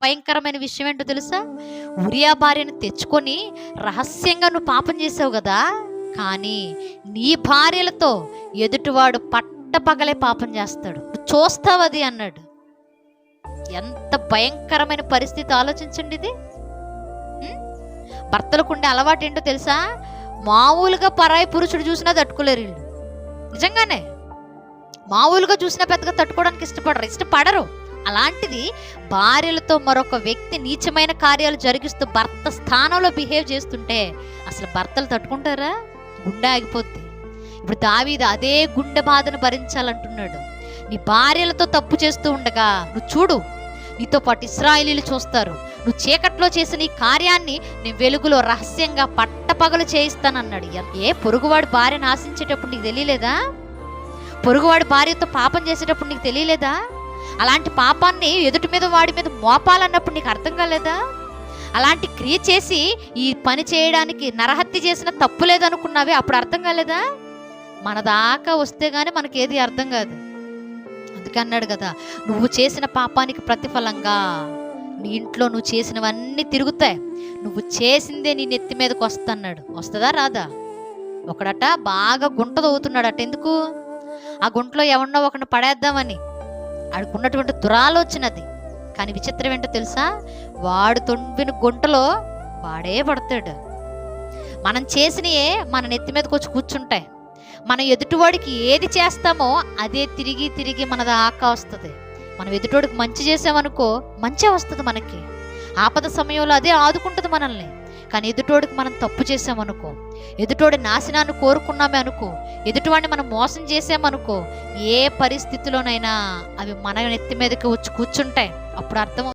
భయంకరమైన విషయం ఏంటో తెలుసా? ఉరియా భార్యను తెచ్చుకొని రహస్యంగా నువ్వు పాపం చేసావు కదా, కానీ నీ భార్యలతో ఎదుటివాడు పట్టపగలే పాపం చేస్తాడు, నువ్వు చూస్తావు అది అన్నాడు. ఎంత భయంకరమైన పరిస్థితి ఆలోచించండి ఇది. భర్తలకు ఉండే అలవాటు ఏంటో తెలుసా? మామూలుగా పరాయి పురుషుడు చూసినా తట్టుకోలేరు వీళ్ళు. నిజంగానే మామూలుగా చూసినా పెద్దగా తట్టుకోవడానికి ఇష్టపడరు. అలాంటిది భార్యలతో మరొక వ్యక్తి నీచమైన కార్యాలు జరిగిస్తూ భర్త స్థానంలో బిహేవ్ చేస్తుంటే అసలు భర్తలు తట్టుకుంటారా? గుండె ఆగిపోద్ది. ఇప్పుడు దావీదు అదే గుండె బాధను భరించాలంటున్నాడు. నీ భార్యలతో తప్పు చేస్తూ ఉండగా నువ్వు చూడు, నీతో పాటు ఇశ్రాయేలీయులు చూస్తారు. నువ్వు చీకట్లో చేసిన ఈ కార్యాన్ని నేను వెలుగులో రహస్యంగా పట్టపగలు చేయిస్తానన్నాడు. పొరుగువాడి భార్యను ఆశించేటప్పుడు నీకు తెలియలేదా? పొరుగువాడి భార్యతో పాపం చేసేటప్పుడు నీకు తెలియలేదా? అలాంటి పాపాన్ని ఎదుటి మీద వాడి మీద మోపాలన్నప్పుడు నీకు అర్థం కాలేదా? అలాంటి క్రియ చేసి ఈ పని చేయడానికి నరహత్య చేసిన తప్పు లేదనుకున్నావే, అప్పుడు అర్థం కాలేదా? మన దాకా వస్తే గానీ మనకేది అర్థం కాదు. అందుకే అన్నాడు కదా, నువ్వు చేసిన పాపానికి ప్రతిఫలంగా నీ ఇంట్లో నువ్వు చేసినవన్నీ తిరుగుతాయి, నువ్వు చేసిందే నీ నెత్తి మీదకి వస్తన్నాడు. వస్తుందా రాదా? ఒకడట బాగా గుంట తవ్వుతున్నాడట. ఎందుకు? ఆ గుంటలో ఎవరినో ఒకరిని పడేద్దామని. ఆడుకున్నటువంటి దురాలోచనది. కానీ విచిత్రం ఏంటో తెలుసా? వాడు తొంవిన గుంటలో వాడే పడతాడు. మనం చేసినయే మన నెత్తి మీదకి వచ్చి కూర్చుంటాయి. మనం ఎదుటివాడికి ఏది చేస్తామో అదే తిరిగి తిరిగి మన దాకా వస్తుంది. మనం ఎదుటివాడికి మంచి చేసామనుకో మంచి వస్తుంది మనకి. ఆపద సమయంలో అదే ఆదుకుంటుంది మనల్ని. కానీ ఎదుటోడికి మనం తప్పు చేసామనుకో, ఎదుటోడి నాశనాన్ని కోరుకున్నామే అనుకో, ఎదుటివాడిని మనం మోసం చేసామనుకో, ఏ పరిస్థితిలోనైనా అవి మన నెత్తి మీదకి వచ్చి కూర్చుంటాయి. అప్పుడు అర్థం